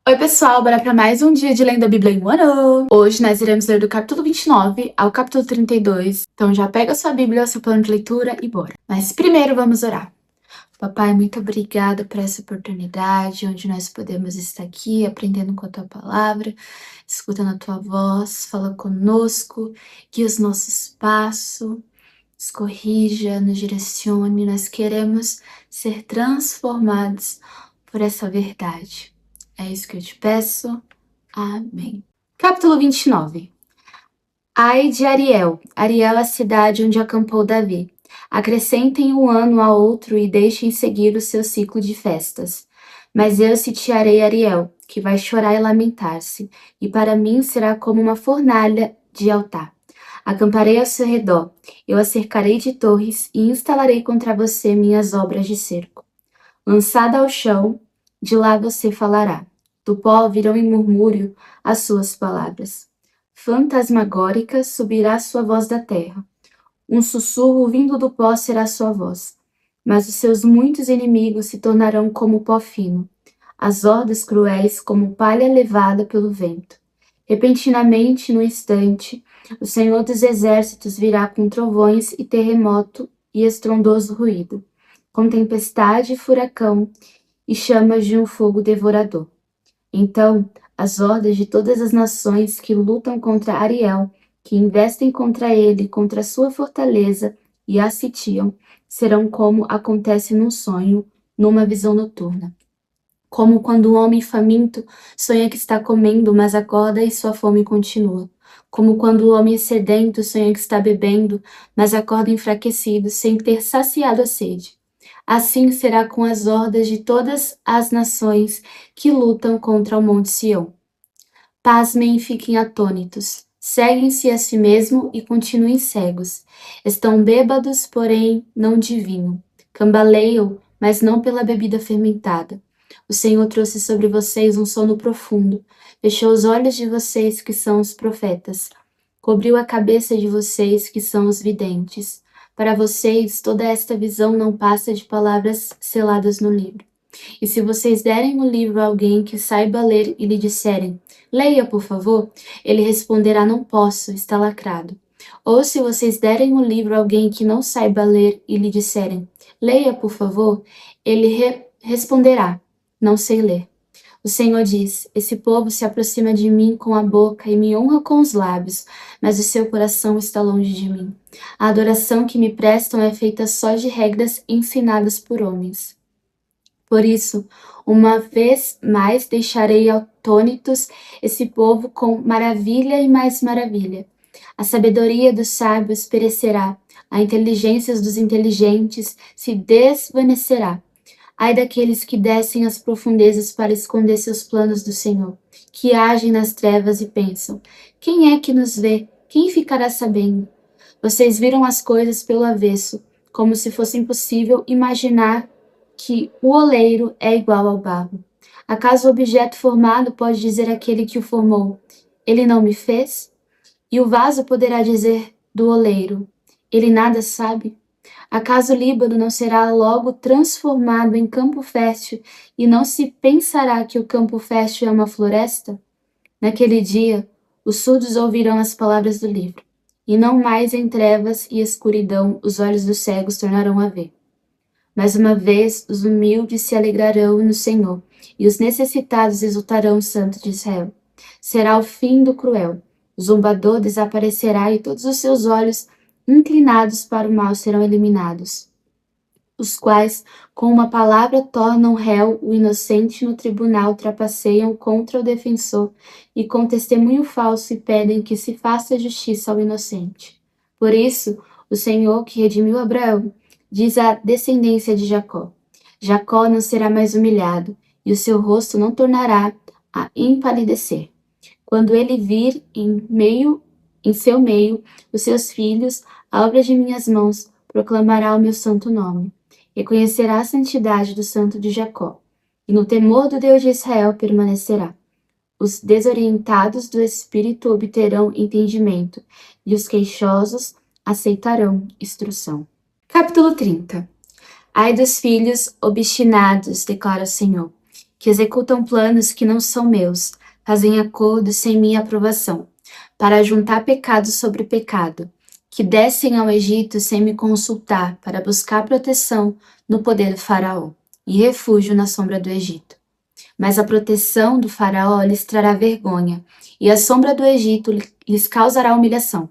Oi pessoal, bora para mais um dia de Lendo a Bíblia em um ano! Hoje nós iremos ler do capítulo 29 ao capítulo 32, então já pega a sua Bíblia, seu plano de leitura e bora! Mas primeiro vamos orar. Papai, muito obrigada por essa oportunidade, onde nós podemos estar aqui aprendendo com a Tua Palavra, escutando a Tua voz, fala conosco, guia os nossos passos, nos corrija, nos direcione, nós queremos ser transformados por essa verdade. É isso que eu te peço. Amém. Capítulo 29. Ai de Ariel. Ariel é a cidade onde acampou Davi. Acrescentem um ano a outro e deixem seguir o seu ciclo de festas. Mas eu sitiarei Ariel, que vai chorar e lamentar-se, e para mim será como uma fornalha de altar. Acamparei ao seu redor, eu a cercarei de torres e instalarei contra você minhas obras de cerco. Lançada ao chão, de lá você falará. Do pó virão em murmúrio as suas palavras. Fantasmagórica subirá sua voz da terra. Um sussurro vindo do pó será sua voz. Mas os seus muitos inimigos se tornarão como pó fino, as hordas cruéis como palha levada pelo vento. Repentinamente, no instante, o Senhor dos Exércitos virá com trovões e terremoto e estrondoso ruído, com tempestade e furacão e chamas de um fogo devorador. Então, as hordas de todas as nações que lutam contra Ariel, que investem contra ele, contra sua fortaleza e a sitiam, serão como acontece num sonho, numa visão noturna. Como quando um homem faminto sonha que está comendo, mas acorda e sua fome continua. Como quando o homem sedento sonha que está bebendo, mas acorda enfraquecido, sem ter saciado a sede. Assim será com as hordas de todas as nações que lutam contra o Monte Sião. Pasmem e fiquem atônitos. Seguem-se a si mesmo e continuem cegos. Estão bêbados, porém não de vinho. Cambaleiam, mas não pela bebida fermentada. O Senhor trouxe sobre vocês um sono profundo. Fechou os olhos de vocês, que são os profetas. Cobriu a cabeça de vocês, que são os videntes. Para vocês, toda esta visão não passa de palavras seladas no livro. E se vocês derem o livro a alguém que saiba ler e lhe disserem, leia, por favor, ele responderá, não posso, está lacrado. Ou se vocês derem o livro a alguém que não saiba ler e lhe disserem, leia, por favor, ele responderá, não sei ler. O Senhor diz, esse povo se aproxima de mim com a boca e me honra com os lábios, mas o seu coração está longe de mim. A adoração que me prestam é feita só de regras ensinadas por homens. Por isso, uma vez mais deixarei atônitos esse povo com maravilha e mais maravilha. A sabedoria dos sábios perecerá, a inteligência dos inteligentes se desvanecerá. Ai daqueles que descem às profundezas para esconder seus planos do Senhor, que agem nas trevas e pensam, quem é que nos vê? Quem ficará sabendo? Vocês viram as coisas pelo avesso, como se fosse impossível imaginar que o oleiro é igual ao barro. Acaso o objeto formado pode dizer àquele que o formou, ele não me fez? E o vaso poderá dizer do oleiro, ele nada sabe? Acaso o Líbano não será logo transformado em campo fértil e não se pensará que o campo fértil é uma floresta? Naquele dia, os surdos ouvirão as palavras do livro, e não mais em trevas e escuridão os olhos dos cegos tornarão a ver. Mais uma vez, os humildes se alegrarão no Senhor, e os necessitados exultarão no Santo de Israel. Será o fim do cruel. O zombador desaparecerá e todos os seus olhos inclinados para o mal serão eliminados, os quais, com uma palavra, tornam réu o inocente no tribunal, trapaceiam contra o defensor e com testemunho falso impedem que se faça justiça ao inocente. Por isso, o Senhor, que redimiu Abraão, diz à descendência de Jacó, Jacó não será mais humilhado, e o seu rosto não tornará a empalidecer. Quando ele vir em seu meio, os seus filhos, a obra de minhas mãos, proclamará o meu santo nome. Reconhecerá a santidade do santo de Jacó, e no temor do Deus de Israel permanecerá. Os desorientados do espírito obterão entendimento, e os queixosos aceitarão instrução. Capítulo 30. Ai dos filhos obstinados, declara o Senhor, que executam planos que não são meus, fazem acordos sem minha aprovação, para juntar pecado sobre pecado, que descem ao Egito sem me consultar para buscar proteção no poder do faraó e refúgio na sombra do Egito. Mas a proteção do faraó lhes trará vergonha, e a sombra do Egito lhes causará humilhação.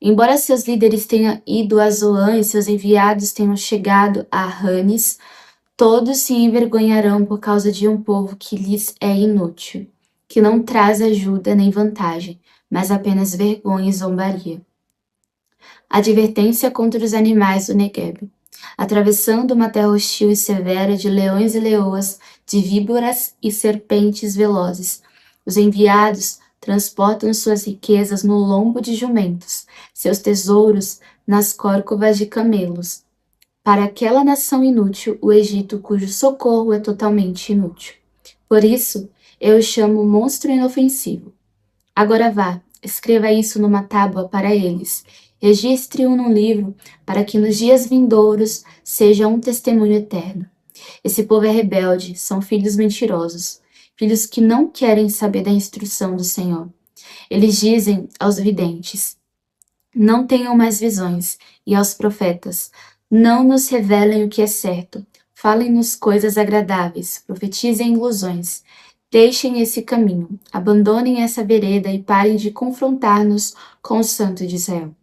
Embora seus líderes tenham ido a Zoã e seus enviados tenham chegado a Ranes, todos se envergonharão por causa de um povo que lhes é inútil, que não traz ajuda nem vantagem, mas apenas vergonha e zombaria. Advertência contra os animais do Negueb. Atravessando uma terra hostil e severa de leões e leoas, de víboras e serpentes velozes, os enviados transportam suas riquezas no lombo de jumentos, seus tesouros nas córcovas de camelos. Para aquela nação inútil, o Egito, cujo socorro é totalmente inútil. Por isso, eu o chamo monstro inofensivo. Agora vá, escreva isso numa tábua para eles. Registre-o num livro, para que nos dias vindouros seja um testemunho eterno. Esse povo é rebelde, são filhos mentirosos, filhos que não querem saber da instrução do Senhor. Eles dizem aos videntes: não tenham mais visões, e aos profetas: não nos revelem o que é certo. Falem-nos coisas agradáveis, profetizem ilusões. Deixem esse caminho, abandonem essa vereda e parem de confrontar-nos com o Santo de Israel.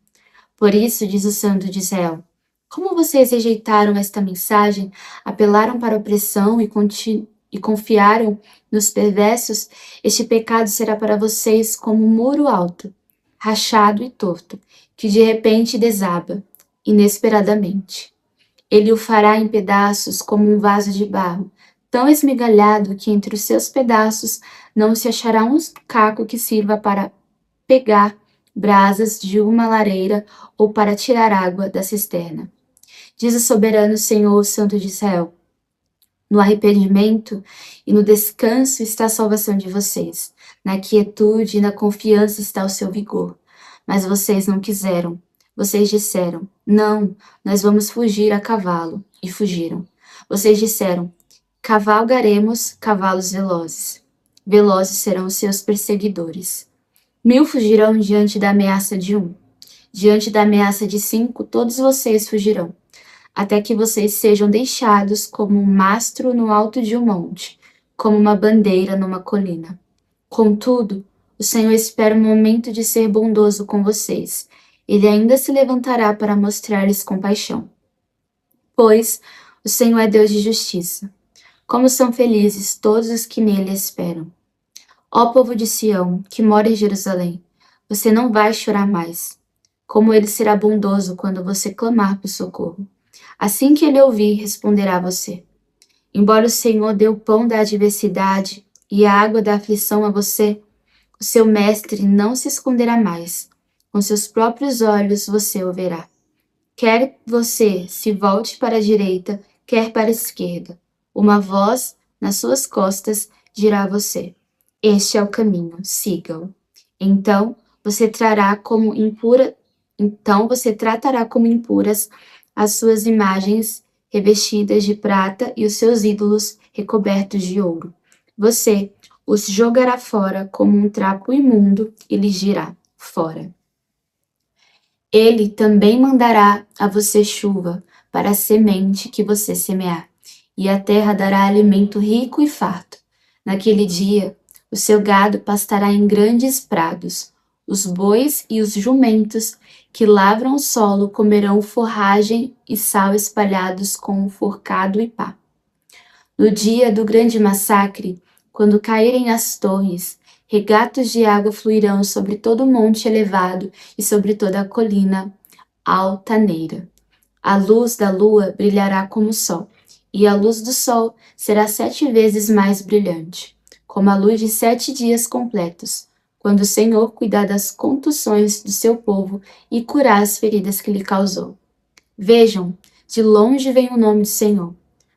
Por isso, diz o Santo de Israel: como vocês rejeitaram esta mensagem, apelaram para a opressão e confiaram nos perversos, este pecado será para vocês como um muro alto, rachado e torto, que de repente desaba, inesperadamente. Ele o fará em pedaços como um vaso de barro, tão esmigalhado que entre os seus pedaços não se achará um caco que sirva para pegar brasas de uma lareira ou para tirar água da cisterna. Diz o soberano Senhor, o Santo de Israel: no arrependimento e no descanso está a salvação de vocês. Na quietude e na confiança está o seu vigor. Mas vocês não quiseram. Vocês disseram: não, nós vamos fugir a cavalo. E fugiram. Vocês disseram: cavalgaremos cavalos velozes. Velozes serão os seus perseguidores. 1000 fugirão diante da ameaça de 1. Diante da ameaça de 5, todos vocês fugirão, até que vocês sejam deixados como um mastro no alto de um monte, como uma bandeira numa colina. Contudo, o Senhor espera o momento de ser bondoso com vocês. Ele ainda se levantará para mostrar-lhes compaixão. Pois o Senhor é Deus de justiça. Como são felizes todos os que nele esperam. Ó povo de Sião, que mora em Jerusalém, você não vai chorar mais. Como ele será bondoso quando você clamar por socorro. Assim que ele ouvir, responderá a você. Embora o Senhor dê o pão da adversidade e a água da aflição a você, o seu mestre não se esconderá mais. Com seus próprios olhos você o verá. Quer você se volte para a direita, quer para a esquerda. Uma voz nas suas costas dirá a você: este é o caminho, siga-o. Então você tratará como impuras as suas imagens revestidas de prata e os seus ídolos recobertos de ouro. Você os jogará fora como um trapo imundo e lhes dirá: fora. Ele também mandará a você chuva para a semente que você semear, e a terra dará alimento rico e farto. Naquele dia, o seu gado pastará em grandes prados. Os bois e os jumentos que lavram o solo comerão forragem e sal espalhados com forcado e pá. No dia do grande massacre, quando caírem as torres, regatos de água fluirão sobre todo o monte elevado e sobre toda a colina altaneira. A luz da lua brilhará como o sol, e a luz do sol será 7 vezes mais brilhante, como a luz de 7 dias completos, quando o Senhor cuidar das contusões do seu povo e curar as feridas que lhe causou. Vejam, de longe vem o nome do Senhor,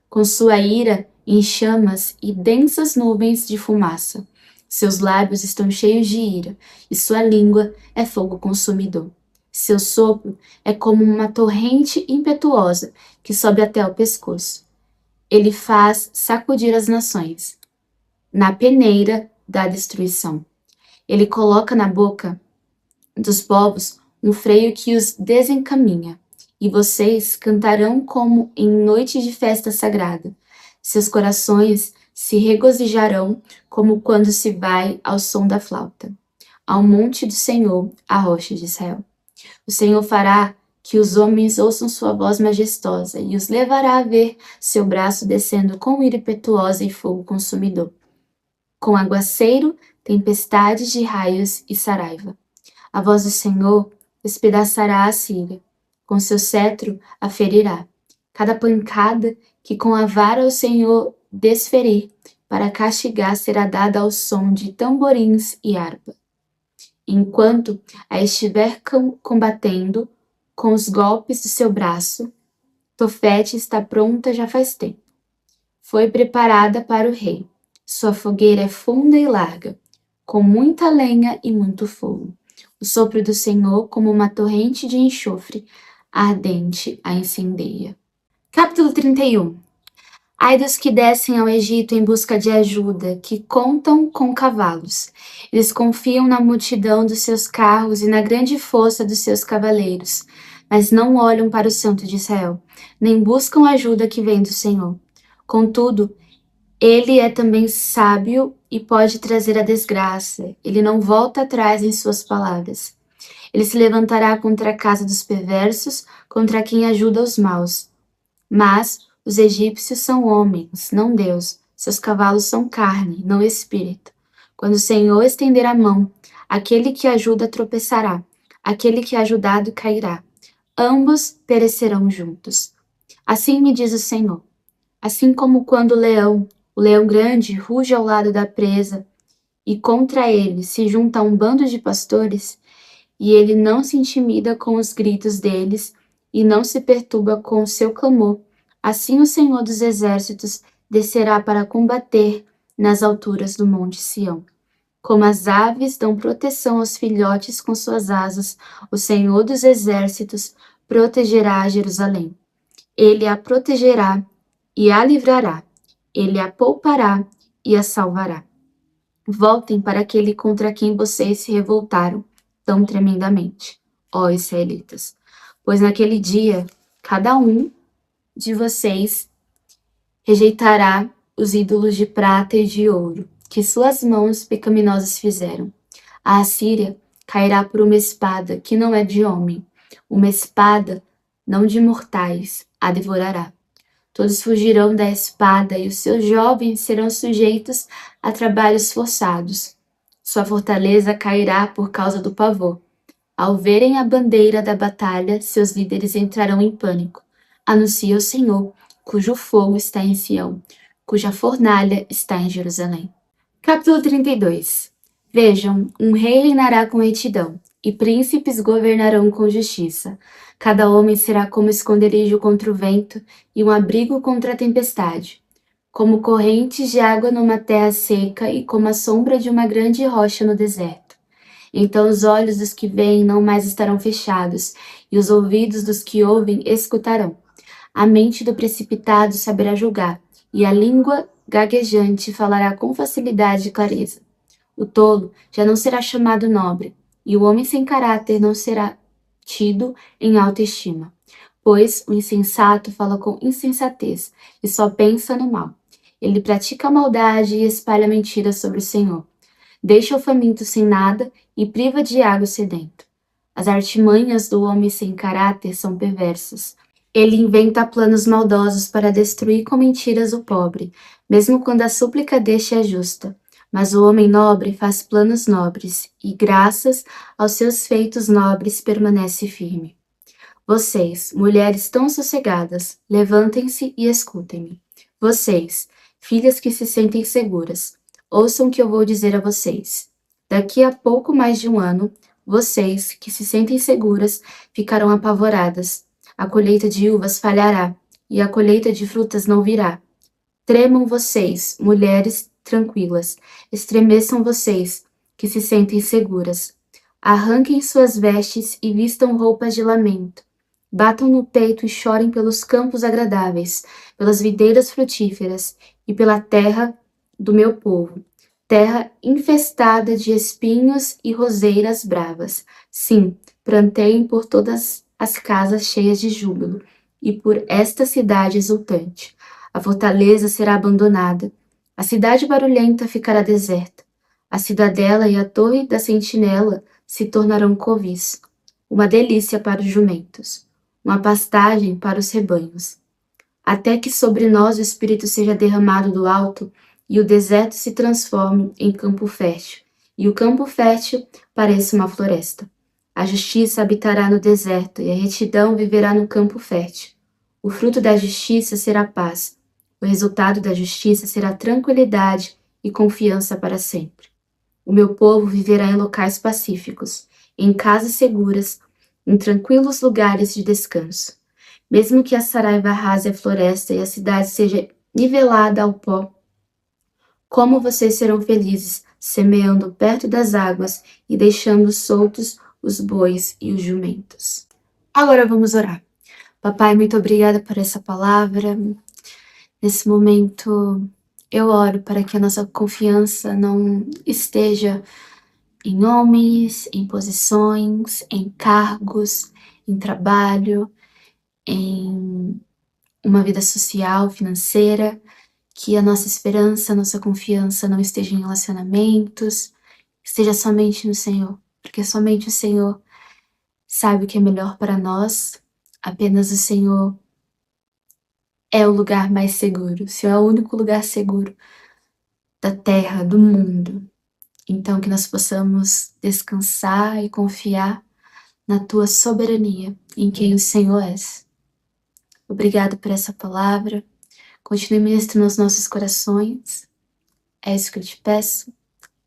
com sua ira em chamas e densas nuvens de fumaça. Seus lábios estão cheios de ira, e sua língua é fogo consumidor. Seu sopro é como uma torrente impetuosa que sobe até o pescoço. Ele faz sacudir as nações. na peneira da destruição. Ele coloca na boca dos povos um freio que os desencaminha, e vocês cantarão como em noite de festa sagrada. Seus corações se regozijarão como quando se vai ao som da flauta, ao monte do Senhor, a rocha de Israel. O Senhor fará que os homens ouçam sua voz majestosa e os levará a ver seu braço descendo com ira impetuosa e fogo consumidor, com aguaceiro, tempestades de raios e saraiva. A voz do Senhor despedaçará a Síria, com seu cetro a ferirá. Cada pancada que com a vara o Senhor desferir para castigar será dada ao som de tamborins e harpa. Enquanto a estiver combatendo com os golpes do seu braço, Tofete está pronta já faz tempo. Foi preparada para o rei. Sua fogueira é funda e larga, com muita lenha e muito fogo. O sopro do Senhor, como uma torrente de enxofre ardente, a incendeia. Capítulo 31. Ai dos que descem ao Egito em busca de ajuda, que contam com cavalos. Eles confiam na multidão dos seus carros e na grande força dos seus cavaleiros, mas não olham para o Santo de Israel, nem buscam a ajuda que vem do Senhor. Contudo, ele é também sábio e pode trazer a desgraça. Ele não volta atrás em suas palavras. Ele se levantará contra a casa dos perversos, contra quem ajuda os maus. Mas os egípcios são homens, não Deus. Seus cavalos são carne, não espírito. Quando o Senhor estender a mão, aquele que ajuda tropeçará, aquele que é ajudado cairá. Ambos perecerão juntos. Assim me diz o Senhor. Assim como quando o leão grande, ruge ao lado da presa, e contra ele se junta um bando de pastores, e ele não se intimida com os gritos deles, e não se perturba com o seu clamor, assim o Senhor dos Exércitos descerá para combater nas alturas do Monte Sião. Como as aves dão proteção aos filhotes com suas asas, o Senhor dos Exércitos protegerá Jerusalém. Ele a protegerá e a livrará. Ele a poupará e a salvará. Voltem para aquele contra quem vocês se revoltaram tão tremendamente, ó israelitas. Pois naquele dia, cada um de vocês rejeitará os ídolos de prata e de ouro que suas mãos pecaminosas fizeram. A Assíria cairá por uma espada que não é de homem, uma espada não de mortais a devorará. Todos fugirão da espada e os seus jovens serão sujeitos a trabalhos forçados. Sua fortaleza cairá por causa do pavor. Ao verem a bandeira da batalha, seus líderes entrarão em pânico. Anuncia o Senhor, cujo fogo está em Sião, cuja fornalha está em Jerusalém. Capítulo 32. Vejam, um rei reinará com retidão, e príncipes governarão com justiça. Cada homem será como esconderijo contra o vento e um abrigo contra a tempestade, como correntes de água numa terra seca e como a sombra de uma grande rocha no deserto. Então os olhos dos que veem não mais estarão fechados, e os ouvidos dos que ouvem escutarão. A mente do precipitado saberá julgar, e a língua gaguejante falará com facilidade e clareza. O tolo já não será chamado nobre, e o homem sem caráter não será tido em alta estima, pois o insensato fala com insensatez e só pensa no mal. Ele pratica a maldade e espalha mentiras sobre o Senhor. Deixa o faminto sem nada e priva de água o sedento. As artimanhas do homem sem caráter são perversas. Ele inventa planos maldosos para destruir com mentiras o pobre, mesmo quando a súplica deste é justa. Mas o homem nobre faz planos nobres, e graças aos seus feitos nobres permanece firme. Vocês, mulheres tão sossegadas, levantem-se e escutem-me. Vocês, filhas que se sentem seguras, ouçam o que eu vou dizer a vocês. Daqui a pouco mais de um ano, vocês, que se sentem seguras, ficarão apavoradas. A colheita de uvas falhará, e a colheita de frutas não virá. Tremam vocês, mulheres tranquilas, estremeçam vocês, que se sentem seguras. Arranquem suas vestes e vistam roupas de lamento. Batam no peito e chorem pelos campos agradáveis, pelas videiras frutíferas e pela terra do meu povo, terra infestada de espinhos e roseiras bravas. Sim, planteiem por todas as casas cheias de júbilo, e por esta cidade exultante. A fortaleza será abandonada, a cidade barulhenta ficará deserta. A cidadela e a torre da sentinela se tornarão covis, uma delícia para os jumentos, uma pastagem para os rebanhos. Até que sobre nós o Espírito seja derramado do alto, e o deserto se transforme em campo fértil, e o campo fértil pareça uma floresta. A justiça habitará no deserto, e a retidão viverá no campo fértil. O fruto da justiça será paz, o resultado da justiça será tranquilidade e confiança para sempre. O meu povo viverá em locais pacíficos, em casas seguras, em tranquilos lugares de descanso. Mesmo que a saraiva arrase a floresta e a cidade seja nivelada ao pó, como vocês serão felizes, semeando perto das águas e deixando soltos os bois e os jumentos. Agora vamos orar. Papai, muito obrigada por essa palavra. Nesse momento, eu oro para que a nossa confiança não esteja em homens, em posições, em cargos, em trabalho, em uma vida social, financeira, que a nossa esperança, a nossa confiança não esteja em relacionamentos, esteja somente no Senhor, porque somente o Senhor sabe o que é melhor para nós, apenas o Senhor é o lugar mais seguro, o Senhor é o único lugar seguro da terra, do mundo. Então que nós possamos descansar e confiar na tua soberania, em quem o Senhor és. Obrigado por essa palavra. Continue ministrando nos nossos corações. É isso que eu te peço.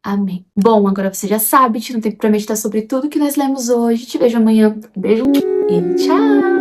Amém. Bom, agora você já sabe, não tem que meditar sobre tudo que nós lemos hoje. Te vejo amanhã. Beijo e tchau!